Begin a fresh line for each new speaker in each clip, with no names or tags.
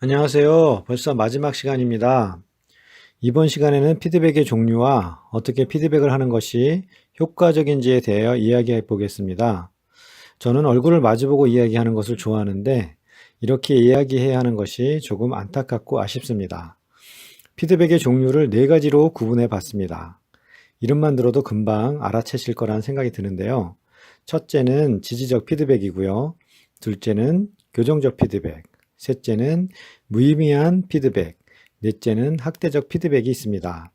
안녕하세요. 벌써 마지막 시간입니다. 이번 시간에는 피드백의 종류와 어떻게 피드백을 하는 것이 효과적인지에 대하여 이야기해 보겠습니다. 저는 얼굴을 마주보고 이야기하는 것을 좋아하는데 이렇게 이야기해야 하는 것이 조금 안타깝고 아쉽습니다. 피드백의 종류를 네 가지로 구분해 봤습니다. 이름만 들어도 금방 알아채실 거라는 생각이 드는데요. 첫째는 지지적 피드백이고요. 둘째는 교정적 피드백, 셋째는 무의미한 피드백, 넷째는 학대적 피드백이 있습니다.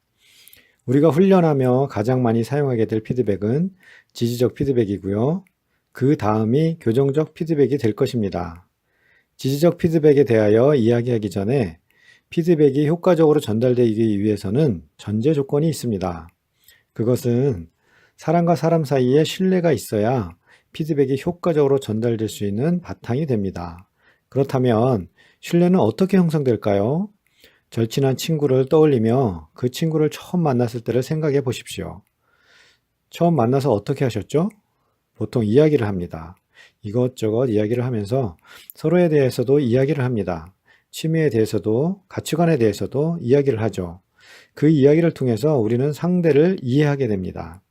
우리가 훈련하며 가장 많이 사용하게 될 피드백은 지지적 피드백이고요. 그 다음이 교정적 피드백이 될 것입니다. 지지적 피드백에 대하여 이야기하기 전에 피드백이 효과적으로 전달되기 위해서는 전제 조건이 있습니다. 그것은 사람과 사람 사이에 신뢰가 있어야 피드백이 효과적으로 전달될 수 있는 바탕이 됩니다. 그렇다면 신뢰는 어떻게 형성될까요? 절친한 친구를 떠올리며 그 친구를 처음 만났을 때를 생각해 보십시오. 처음 만나서 어떻게 하셨죠? 보통 이야기를 합니다. 이것저것 이야기를 하면서 서로에 대해서도 이야기를 합니다. 취미에 대해서도 가치관에 대해서도 이야기를 하죠. 그 이야기를 통해서 우리는 상대를 이해하게 됩니다.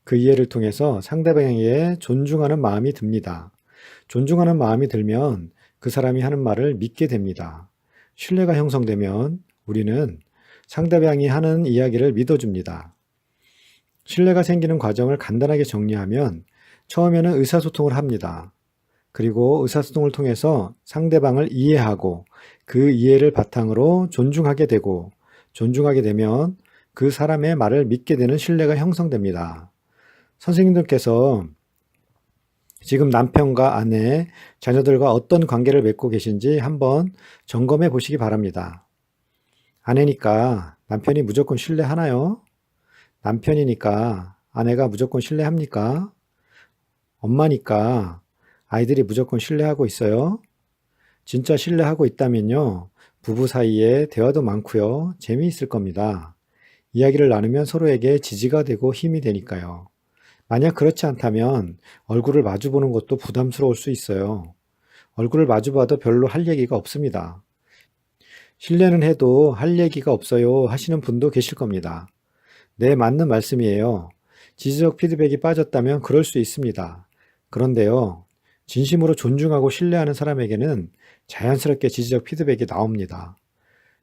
그 이해를 통해서 상대방에게 존중하는 마음이 듭니다. 존중하는 마음이 들면 그 사람이 하는 말을 믿게 됩니다. 신뢰가 형성되면 우리는 상대방이 하는 이야기를 믿어줍니다. 신뢰가 생기는 과정을 간단하게 정리하면 처음에는 의사소통을 합니다. 그리고 의사소통을 통해서 상대방을 이해하고 그 이해를 바탕으로 존중하게 되고 존중하게 되면 그 사람의 말을 믿게 되는 신뢰가 형성됩니다. 선생님들께서 지금 남편과 아내, 자녀들과 어떤 관계를 맺고 계신지 한번 점검해 보시기 바랍니다. 아내니까 남편이 무조건 신뢰하나요? 남편이니까 아내가 무조건 신뢰합니까? 엄마니까 아이들이 무조건 신뢰하고 있어요? 진짜 신뢰하고 있다면요, 부부 사이에 대화도 많고요, 재미있을 겁니다. 이야기를 나누면 서로에게 지지가 되고 힘이 되니까요. 만약 그렇지 않다면 얼굴을 마주보는 것도 부담스러울 수 있어요. 얼굴을 마주봐도 별로 할 얘기가 없습니다. 신뢰는 해도 할 얘기가 없어요 하시는 분도 계실 겁니다. 네, 맞는 말씀이에요. 지지적 피드백이 빠졌다면 그럴 수 있습니다. 그런데요, 진심으로 존중하고 신뢰하는 사람에게는 자연스럽게 지지적 피드백이 나옵니다.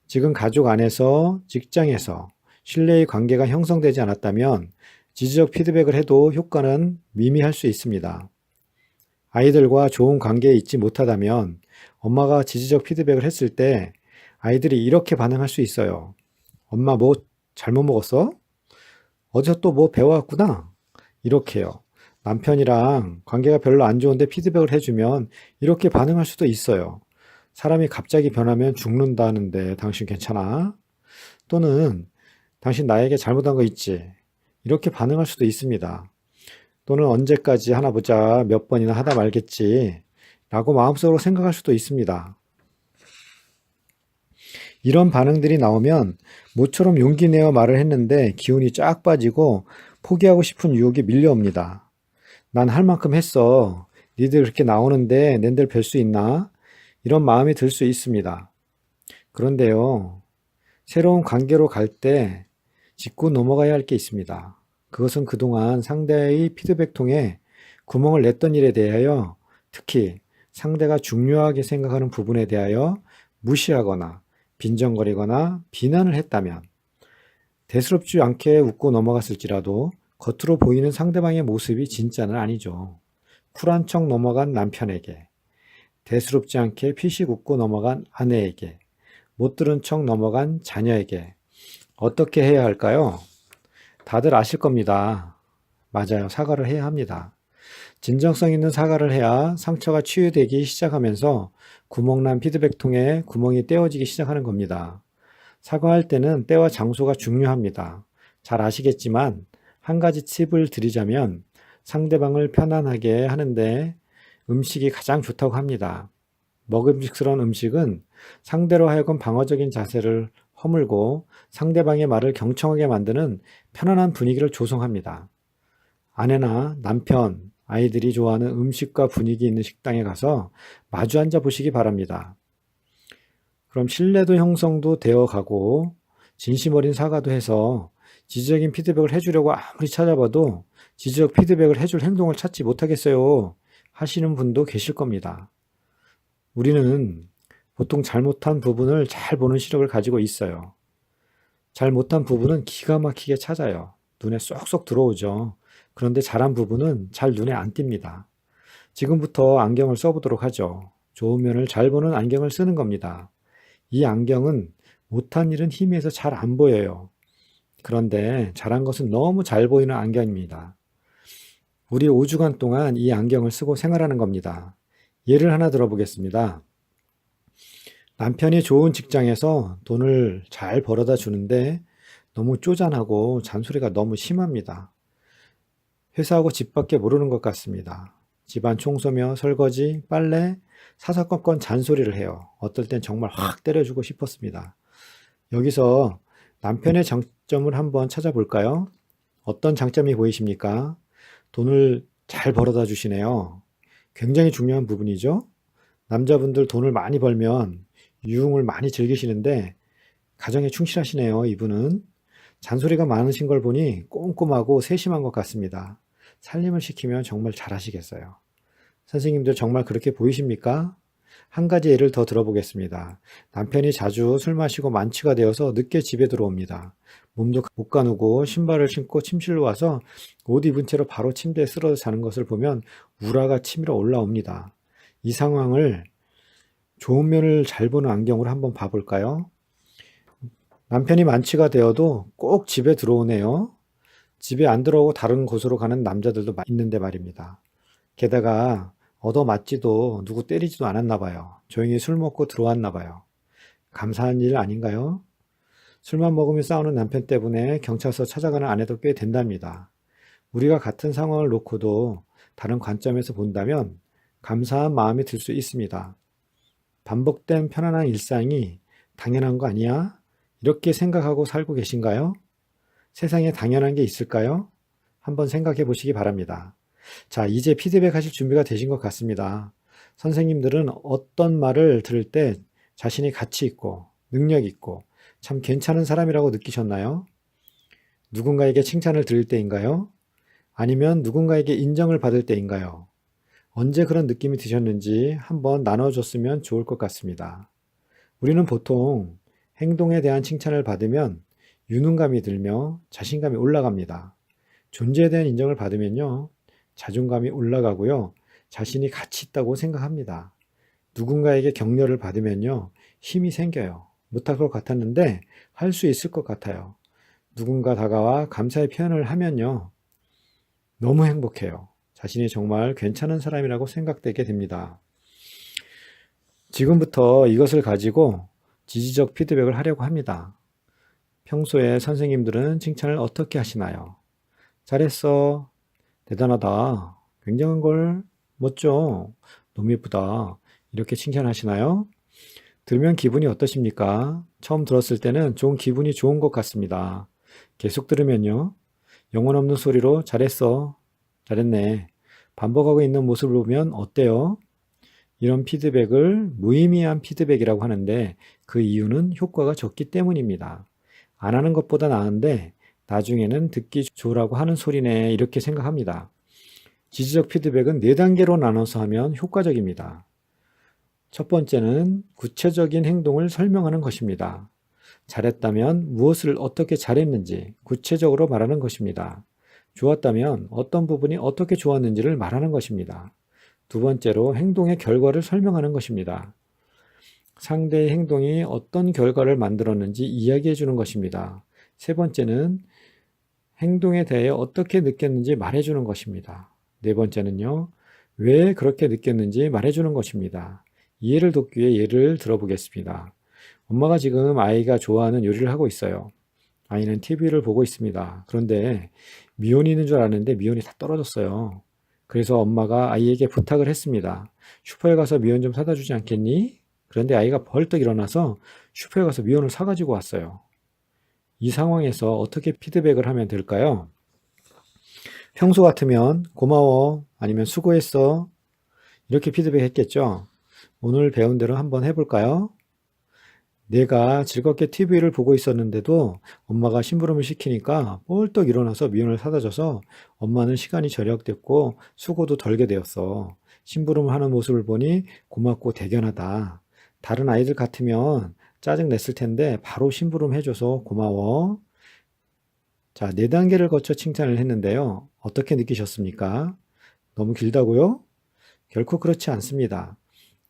지금 가족 안에서, 직장에서 신뢰의 관계가 형성되지 않았다면 지지적 피드백을 해도 효과는 미미할 수 있습니다. 아이들과 좋은 관계에 있지 못하다면 엄마가 지지적 피드백을 했을 때 아이들이 이렇게 반응할 수 있어요. 엄마 뭐 잘못 먹었어? 어디서 또 뭐 배워왔구나? 이렇게요. 남편이랑 관계가 별로 안 좋은데 피드백을 해주면 이렇게 반응할 수도 있어요. 사람이 갑자기 변하면 죽는다는데 당신 괜찮아? 또는 당신 나에게 잘못한 거 있지? 이렇게 반응할 수도 있습니다. 또는 언제까지 하나 보자, 몇 번이나 하다 말겠지 라고 마음속으로 생각할 수도 있습니다. 이런 반응들이 나오면 모처럼 용기 내어 말을 했는데 기운이 쫙 빠지고 포기하고 싶은 유혹이 밀려옵니다. 난 할 만큼 했어. 니들 그렇게 나오는데 낸들 별 수 있나? 이런 마음이 들 수 있습니다. 그런데요, 새로운 관계로 갈 때 짚고 넘어가야 할 게 있습니다. 그것은 그동안 상대의 피드백통에 구멍을 냈던 일에 대하여, 특히 상대가 중요하게 생각하는 부분에 대하여 무시하거나 빈정거리거나 비난을 했다면, 대수롭지 않게 웃고 넘어갔을지라도 겉으로 보이는 상대방의 모습이 진짜는 아니죠. 쿨한 척 넘어간 남편에게, 대수롭지 않게 피식 웃고 넘어간 아내에게, 못 들은 척 넘어간 자녀에게 어떻게 해야 할까요? 다들 아실 겁니다. 맞아요. 사과를 해야 합니다. 진정성 있는 사과를 해야 상처가 치유되기 시작하면서 구멍난 피드백통에 구멍이 떼어지기 시작하는 겁니다. 사과할 때는 때와 장소가 중요합니다. 잘 아시겠지만 한 가지 팁을 드리자면 상대방을 편안하게 하는데 음식이 가장 좋다고 합니다. 먹음직스러운 음식은 상대로 하여금 방어적인 자세를 허물고 상대방의 말을 경청하게 만드는 편안한 분위기를 조성합니다. 아내나 남편, 아이들이 좋아하는 음식과 분위기 있는 식당에 가서 마주 앉아 보시기 바랍니다. 그럼 신뢰도 형성도 되어 가고 진심 어린 사과도 해서 지지적인 피드백을 해주려고 아무리 찾아봐도 지지적 피드백을 해줄 행동을 찾지 못하겠어요 하시는 분도 계실 겁니다. 우리는 보통 잘못한 부분을 잘 보는 시력을 가지고 있어요. 잘못한 부분은 기가 막히게 찾아요. 눈에 쏙쏙 들어오죠. 그런데 잘한 부분은 잘 눈에 안 띕니다. 지금부터 안경을 써보도록 하죠. 좋은 면을 잘 보는 안경을 쓰는 겁니다. 이 안경은 못한 일은 희미해서 잘 안 보여요. 그런데 잘한 것은 너무 잘 보이는 안경입니다. 우리 5주간 동안 이 안경을 쓰고 생활하는 겁니다. 예를 하나 들어보겠습니다. 남편이 좋은 직장에서 돈을 잘 벌어다 주는데 너무 쪼잔하고 잔소리가 너무 심합니다. 회사하고 집밖에 모르는 것 같습니다. 집안 청소며 설거지, 빨래, 사사건건 잔소리를 해요. 어떨 땐 정말 확 때려주고 싶었습니다. 여기서 남편의 장점을 한번 찾아볼까요? 어떤 장점이 보이십니까? 돈을 잘 벌어다 주시네요. 굉장히 중요한 부분이죠. 남자분들 돈을 많이 벌면 유흥을 많이 즐기시는데 가정에 충실하시네요. 이분은 잔소리가 많으신 걸 보니 꼼꼼하고 세심한 것 같습니다. 살림을 시키면 정말 잘하시겠어요. 선생님들 정말 그렇게 보이십니까? 한 가지 예를 더 들어보겠습니다. 남편이 자주 술 마시고 만취가 되어서 늦게 집에 들어옵니다. 몸도 못 가누고 신발을 신고 침실로 와서 옷 입은 채로 바로 침대에 쓰러져 자는 것을 보면 우라가 치밀어 올라옵니다. 이 상황을 좋은 면을 잘 보는 안경으로 한번 봐볼까요? 남편이 만취가 되어도 꼭 집에 들어오네요. 집에 안 들어오고 다른 곳으로 가는 남자들도 있는데 말입니다. 게다가 얻어맞지도 누구 때리지도 않았나 봐요. 조용히 술 먹고 들어왔나 봐요. 감사한 일 아닌가요? 술만 먹으며 싸우는 남편 때문에 경찰서 찾아가는 아내도 꽤 된답니다. 우리가 같은 상황을 놓고도 다른 관점에서 본다면 감사한 마음이 들 수 있습니다. 반복된 편안한 일상이 당연한 거 아니야? 이렇게 생각하고 살고 계신가요? 세상에 당연한 게 있을까요? 한번 생각해 보시기 바랍니다. 자, 이제 피드백 하실 준비가 되신 것 같습니다. 선생님들은 어떤 말을 들을 때 자신이 가치 있고 능력 있고 참 괜찮은 사람이라고 느끼셨나요? 누군가에게 칭찬을 들을 때인가요? 아니면 누군가에게 인정을 받을 때인가요? 언제 그런 느낌이 드셨는지 한번 나눠줬으면 좋을 것 같습니다. 우리는 보통 행동에 대한 칭찬을 받으면 유능감이 들며 자신감이 올라갑니다. 존재에 대한 인정을 받으면요, 자존감이 올라가고요, 자신이 가치 있다고 생각합니다. 누군가에게 격려를 받으면요, 힘이 생겨요. 못할 것 같았는데 할 수 있을 것 같아요. 누군가 다가와 감사의 표현을 하면요, 너무 행복해요. 자신이 정말 괜찮은 사람이라고 생각되게 됩니다. 지금부터 이것을 가지고 지지적 피드백을 하려고 합니다. 평소에 선생님들은 칭찬을 어떻게 하시나요? 잘했어. 대단하다. 굉장한 걸. 멋져. 너무 예쁘다. 이렇게 칭찬하시나요? 들으면 기분이 어떠십니까? 처음 들었을 때는 좀 기분이 좋은 것 같습니다. 계속 들으면요, 영혼 없는 소리로 잘했어. 잘했네. 반복하고 있는 모습을 보면 어때요? 이런 피드백을 무의미한 피드백이라고 하는데 그 이유는 효과가 적기 때문입니다. 안 하는 것보다 나은데 나중에는 듣기 좋으라고 하는 소리네 이렇게 생각합니다. 지지적 피드백은 4단계로 나눠서 하면 효과적입니다. 첫 번째는 구체적인 행동을 설명하는 것입니다. 잘했다면 무엇을 어떻게 잘했는지 구체적으로 말하는 것입니다. 좋았다면 어떤 부분이 어떻게 좋았는지를 말하는 것입니다. 두 번째로 행동의 결과를 설명하는 것입니다. 상대의 행동이 어떤 결과를 만들었는지 이야기해 주는 것입니다. 세 번째는 행동에 대해 어떻게 느꼈는지 말해 주는 것입니다. 네 번째는요, 왜 그렇게 느꼈는지 말해 주는 것입니다. 이해를 돕기 위해 예를 들어보겠습니다. 엄마가 지금 아이가 좋아하는 요리를 하고 있어요. 아이는 TV를 보고 있습니다. 그런데 미온이 있는 줄 알았는데 미온이 다 떨어졌어요. 그래서 엄마가 아이에게 부탁을 했습니다. 슈퍼에 가서 미온 좀 사다 주지 않겠니? 그런데 아이가 벌떡 일어나서 슈퍼에 가서 미온을 사가지고 왔어요. 이 상황에서 어떻게 피드백을 하면 될까요? 평소 같으면 고마워, 아니면 수고했어, 이렇게 피드백 했겠죠? 오늘 배운 대로 한번 해볼까요? 내가 즐겁게 TV를 보고 있었는데도 엄마가 심부름을 시키니까 뻘떡 일어나서 미연을 사다 줘서 엄마는 시간이 절약됐고 수고도 덜게 되었어. 심부름을 하는 모습을 보니 고맙고 대견하다. 다른 아이들 같으면 짜증 냈을 텐데 바로 심부름 해줘서 고마워. 자, 4단계를 거쳐 칭찬을 했는데요. 어떻게 느끼셨습니까? 너무 길다고요? 결코 그렇지 않습니다.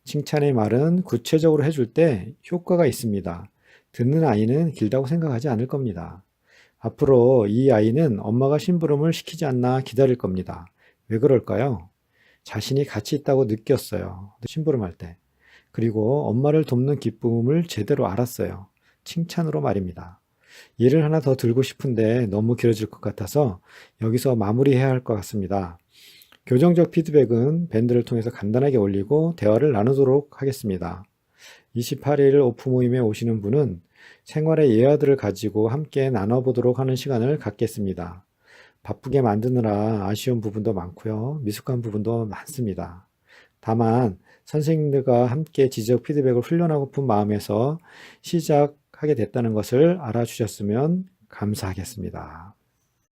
칭찬의 말은 구체적으로 해줄 때 효과가 있습니다. 듣는 아이는 길다고 생각하지 않을 겁니다. 앞으로 이 아이는 엄마가 심부름을 시키지 않나 기다릴 겁니다. 왜 그럴까요? 자신이 가치 있다고 느꼈어요. 심부름할 때. 그리고 엄마를 돕는 기쁨을 제대로 알았어요. 칭찬으로 말입니다. 예를 하나 더 들고 싶은데 너무 길어질 것 같아서 여기서 마무리해야 할 것 같습니다. 교정적 피드백은 밴드를 통해서 간단하게 올리고 대화를 나누도록 하겠습니다. 28일 오프 모임에 오시는 분은 생활의 예화들을 가지고 함께 나눠보도록 하는 시간을 갖겠습니다. 바쁘게 만드느라 아쉬운 부분도 많고요. 미숙한 부분도 많습니다. 다만 선생님들과 함께 지적 피드백을 훈련하고픈 마음에서 시작하게 됐다는 것을 알아주셨으면 감사하겠습니다.